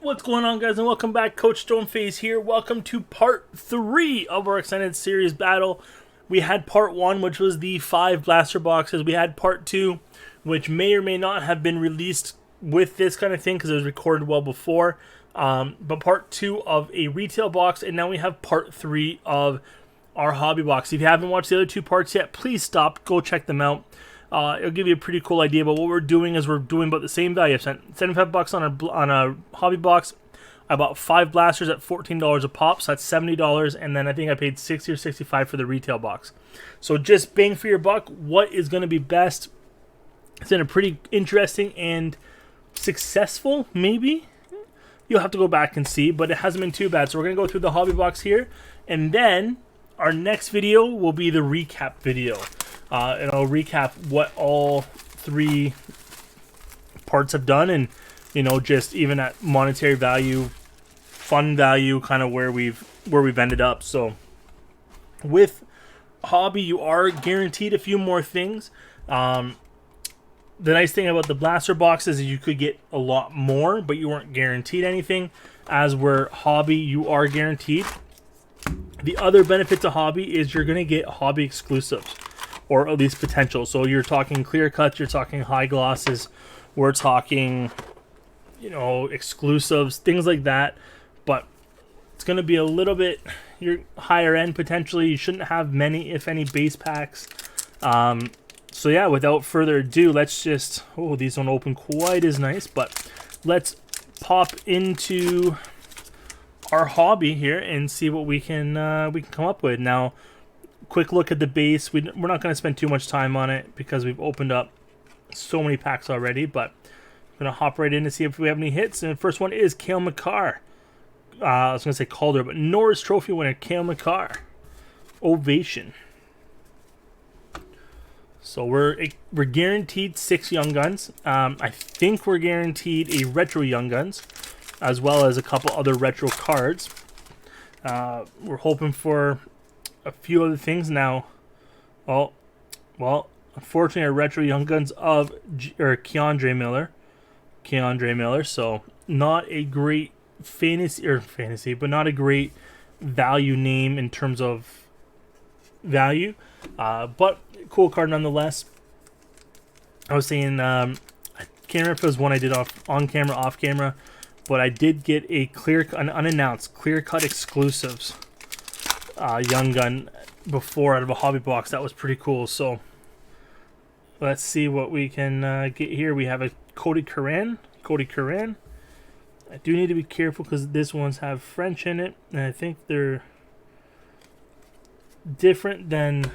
What's going on, guys, and welcome back. Coach Stoneface here. Welcome to part 3 of our extended series battle. We had part 1, which was the 5 blaster boxes. We had part 2, which may or may not have been released with this kind of thing because it was recorded well before. But part 2 of a retail box, and now we have part 3 of our hobby box. If you haven't watched the other 2 parts yet, please stop. Go check them out. It'll give you a pretty cool idea, but what we're doing is we're doing about the same value. I spent $75 on a hobby box. I bought 5 blasters at $14 a pop, so that's $70, and then I think I paid $60 or $65 for the retail box. So just bang for your buck, what is going to be best? It's been a pretty interesting and successful, maybe? You'll have to go back and see, but it hasn't been too bad. So we're going to go through the hobby box here, and then our next video will be the recap video. And I'll recap what all 3 parts have done, and just even at monetary value, fun value, kind of where we've ended up. So with hobby, you are guaranteed a few more things. The nice thing about the blaster boxes is you could get a lot more, but you weren't guaranteed anything. As we're hobby, you are guaranteed. The other benefit to hobby is you're going to get hobby exclusives, or at least potential. So you're talking clear cuts, you're talking high glosses, we're talking, exclusives, things like that. But it's going to be a little bit higher end potentially. You shouldn't have many, if any, base packs. So yeah, without further ado, let's just, these don't open quite as nice, but let's pop into our hobby here and see what we can come up with. Now, quick look at the base. We're not going to spend too much time on it because we've opened up so many packs already, but I'm going to hop right in to see if we have any hits. And the first one is Cale Makar. I was going to say Calder, but Norris Trophy winner, Cale Makar. Ovation. So we're guaranteed 6 Young Guns. I think we're guaranteed a Retro Young Guns, as well as a couple other retro cards. We're hoping for a few other things now. Well, unfortunately, our retro Young Guns of Keandre Miller. So not a great fantasy, but not a great value name in terms of value. But cool card nonetheless. I was saying, I can't remember if it was one I did on camera, off camera, but I did get an unannounced clear cut exclusives Young Gun before out of a hobby box. That was pretty cool. So let's see what we can get here. We have a Cody Curran. I do need to be careful because this ones have French in it, and I think they're different than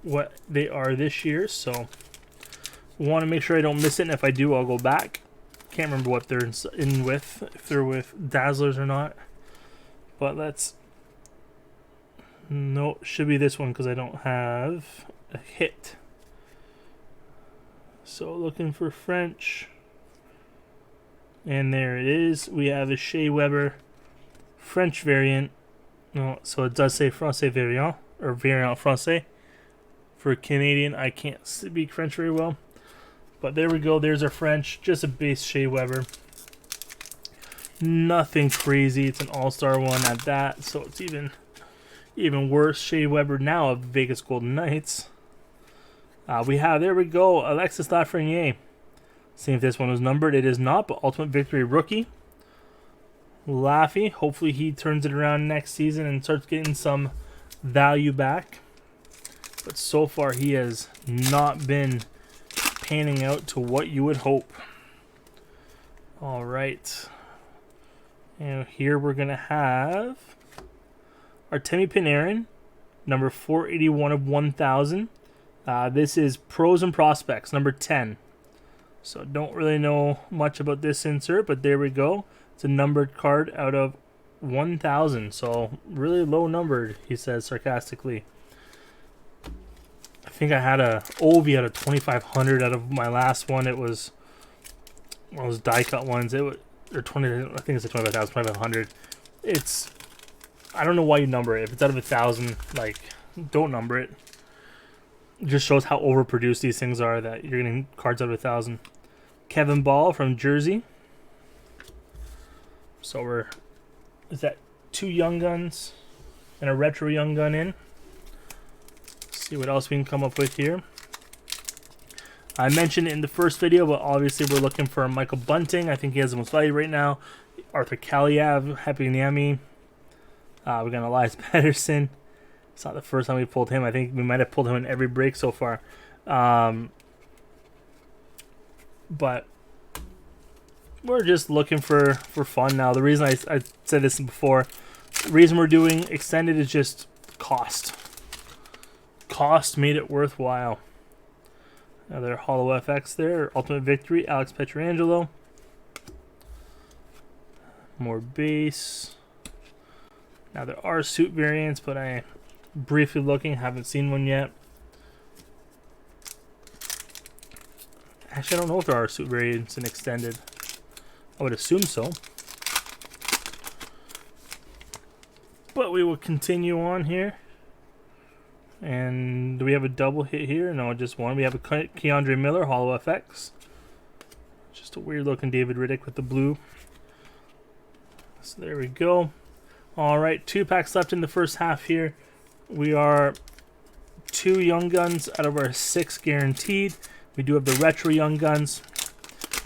what they are this year. So I want to make sure I don't miss it, and if I do, I'll go back. Can't remember what they're in with, if they're with Dazzlers or not. But let's... No, should be this one because I don't have a hit. So looking for French. And there it is. We have a Shea Weber French variant. No, so it does say Francais variant, or variant Francais. For Canadian, I can't speak French very well. But there we go. There's our French. Just a base Shea Weber. Nothing crazy. It's an all-star one at that. So it's even worse. Shea Weber now of Vegas Golden Knights. There we go, Alexis Lafreniere. See if this one was numbered. It is not, but Ultimate Victory rookie. Laffy. Hopefully he turns it around next season and starts getting some value back. But so far he has not been panning out to what you would hope. All right. And here we're going to have Artemi Panarin, number 481 of 1,000. This is Pros and Prospects, number 10. So don't really know much about this insert, but there we go. It's a numbered card out of 1,000. So really low numbered, he says sarcastically. I think I had a Ovi out of 2,500 out of my last one. It was one of those die cut ones. It was, or 20. I think it's a 25,000, 2,500. It's, I don't know why you number it. If it's out of 1,000, like, don't number it. It just shows how overproduced these things are, that you're getting cards out of 1,000. Kevin Ball from Jersey. So is that 2 Young Guns and a retro Young Gun in? See what else we can come up with here. I mentioned it in the first video, but obviously we're looking for Michael Bunting. I think he has the most value right now. Arthur Kaliev, Happy Niami. We got Elias Pettersson. It's not the first time we pulled him. I think we might have pulled him in every break so far. But we're just looking for fun now. The reason I said this before, the reason we're doing extended is just cost. Cost made it worthwhile. Another Hollow FX there. Ultimate Victory, Alex Pietrangelo. More base. Now there are suit variants, but I briefly looking, haven't seen one yet. Actually, I don't know if there are suit variants in extended. I would assume so. But we will continue on here. And do we have a double hit here? No, just one. We have a Keandre Miller, Hollow FX. Just a weird looking David Riddick with the blue. So there we go. Alright, 2 packs left in the first half here. We are 2 Young Guns out of our 6 guaranteed. We do have the retro Young Guns.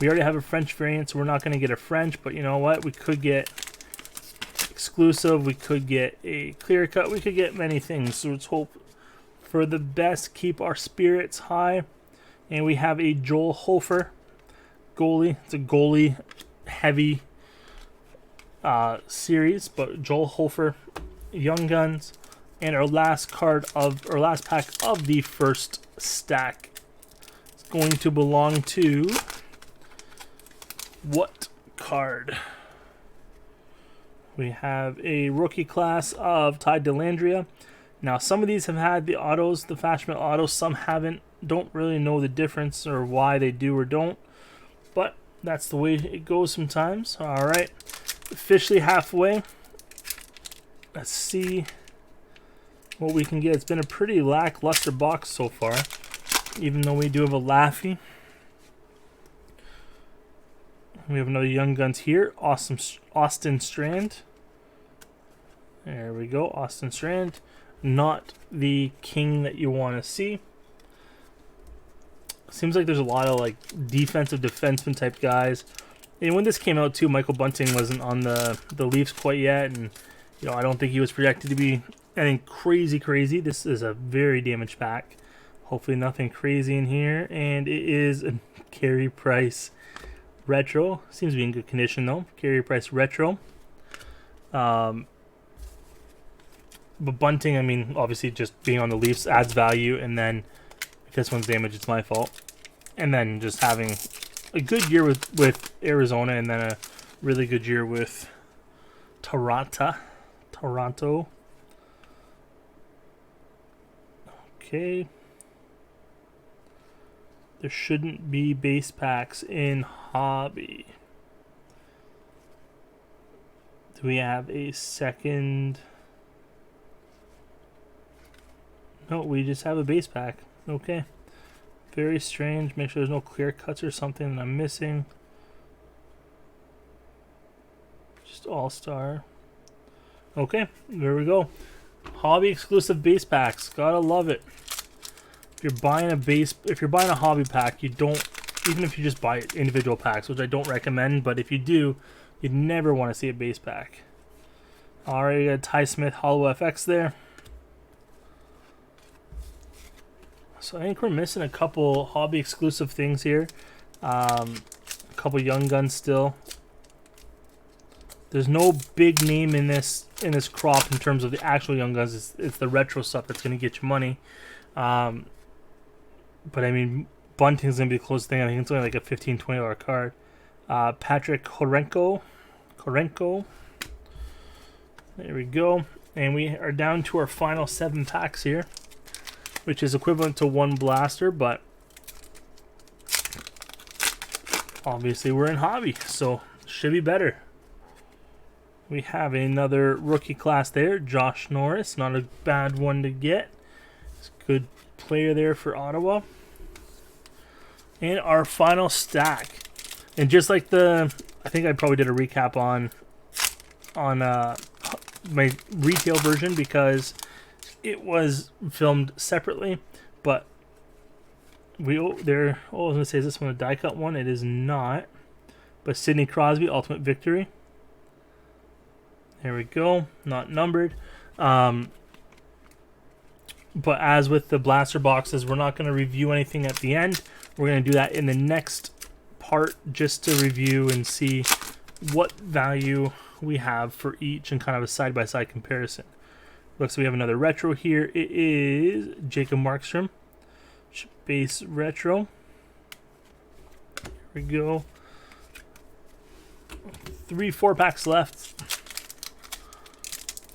We already have a French variant, so we're not going to get a French, but you know what? We could get exclusive. We could get a clear cut. We could get many things. So let's hope for the best. Keep our spirits high. And we have a Joel Hofer goalie. It's a goalie heavy series, but Joel Hofer Young Guns. And our last pack of the first stack is going to belong to what card? We have a rookie class of Ty Dellandrea. Now some of these have had the autos, the Fashman autos, some haven't. Don't really know the difference or why they do or don't, but that's the way it goes sometimes. Alright, officially halfway. Let's see what we can get. It's been a pretty lackluster box so far, even though we do have a Laffy. We have another Young Guns here, Austin Strand. There we go, Austin Strand. Not the king that you want to see. Seems like there's a lot of like defensive defenseman type guys. And when this came out too, Michael Bunting wasn't on the Leafs quite yet, and you know I don't think he was projected to be anything crazy. This is a very damaged pack. Hopefully nothing crazy in here, and it is a Carey Price retro. Seems to be in good condition though. Carey Price retro. But Bunting, I mean, obviously just being on the Leafs adds value, and then if this one's damaged, it's my fault. And then just having a good year with Arizona, and then a really good year with Toronto. Okay. There shouldn't be base packs in Hobby. Do we have a second? No, we just have a base pack. Okay. Very strange. Make sure there's no clear cuts or something that I'm missing. Just all-star. Okay, there we go. Hobby exclusive base packs. Gotta love it. If you're buying a hobby pack, you don't, even if you just buy individual packs, which I don't recommend, but if you do, you'd never want to see a base pack. Alright, got Ty Smith Hollow FX there. So I think we're missing a couple hobby exclusive things here. A couple Young Guns still. There's no big name in this crop in terms of the actual Young Guns. It's the retro stuff that's going to get you money. But I mean, Bunting's going to be the closest thing. I think it's only like a $15, $20 card. Patrick Horenko. There we go. And we are down to our final 7 packs here, which is equivalent to 1 blaster, but obviously we're in hobby, so should be better. We have another rookie class there, Josh Norris. Not a bad one to get. It's a good player there for Ottawa. And our final stack. And just like I think I probably did a recap on on my retail version because it was filmed separately. But I was gonna say, is this one a die cut one? It is not. But Sidney Crosby, Ultimate Victory. There we go. Not numbered. But as with the blaster boxes, we're not going to review anything at the end. We're going to do that in the next part just to review and see what value we have for each and kind of a side-by-side comparison. Looks like we have another retro here. It is Jacob Markstrom. Base retro. Here we go. 3-4 packs left.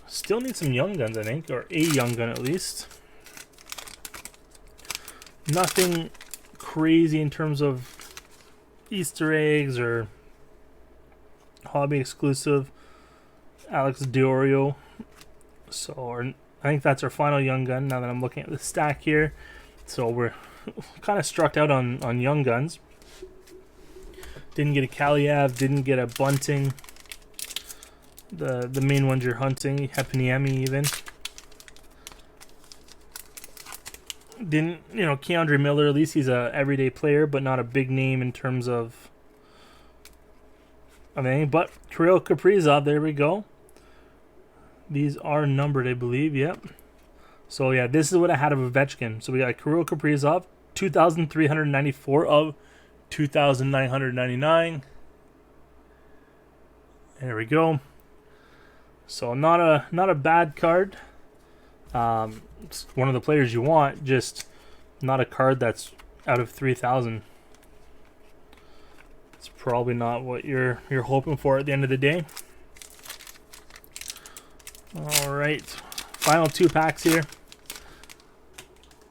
Still need some young guns, I think, or a young gun at least. Nothing crazy in terms of Easter eggs or hobby exclusive. Alex Diorio. So I think that's our final young gun now that I'm looking at the stack here. So we're kind of struck out on young guns. Didn't get a Kaliev, didn't get a Bunting. The main ones you're hunting, Heponiemi even. Didn't, Keandre Miller, at least he's a everyday player, but not a big name in terms of anything. But Kirill Kaprizov, there we go. These are numbered, I believe, yep. So yeah, this is what I had of Ovechkin. So we got Kirill Kaprizov, 2,394 of 2,999. There we go. So not a bad card. It's one of the players you want, just not a card that's out of 3,000. It's probably not what you're hoping for at the end of the day. All right, final 2 packs here.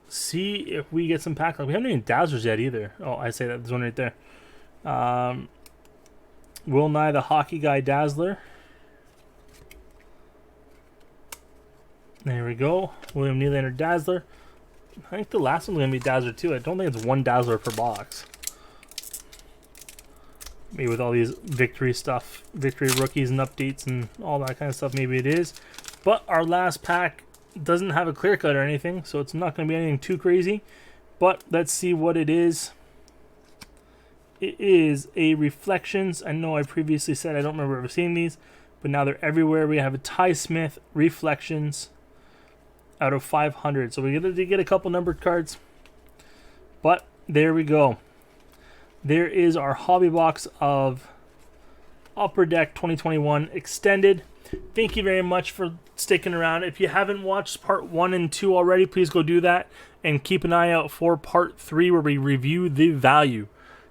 See if we get some pack luck. We haven't even Dazzlers yet either. Oh, I say that. There's one right there. Will Nye, the hockey guy Dazzler. There we go. William Nylander Dazzler. I think the last one's going to be Dazzler too. I don't think it's 1 Dazzler per box. Maybe with all these victory stuff, victory rookies and updates and all that kind of stuff, maybe it is. But our last pack doesn't have a clear cut or anything, so it's not going to be anything too crazy. But let's see what it is. It is a Reflections. I know I previously said I don't remember ever seeing these, but now they're everywhere. We have a Ty Smith Reflections out of 500. So we get a couple numbered cards. But there we go. There is our hobby box of Upper Deck 2021 Extended. Thank you very much for sticking around. If you haven't watched part 1 and 2 already, please go do that. And keep an eye out for part 3 where we review the value.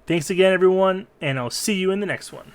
Thanks again, everyone, and I'll see you in the next one.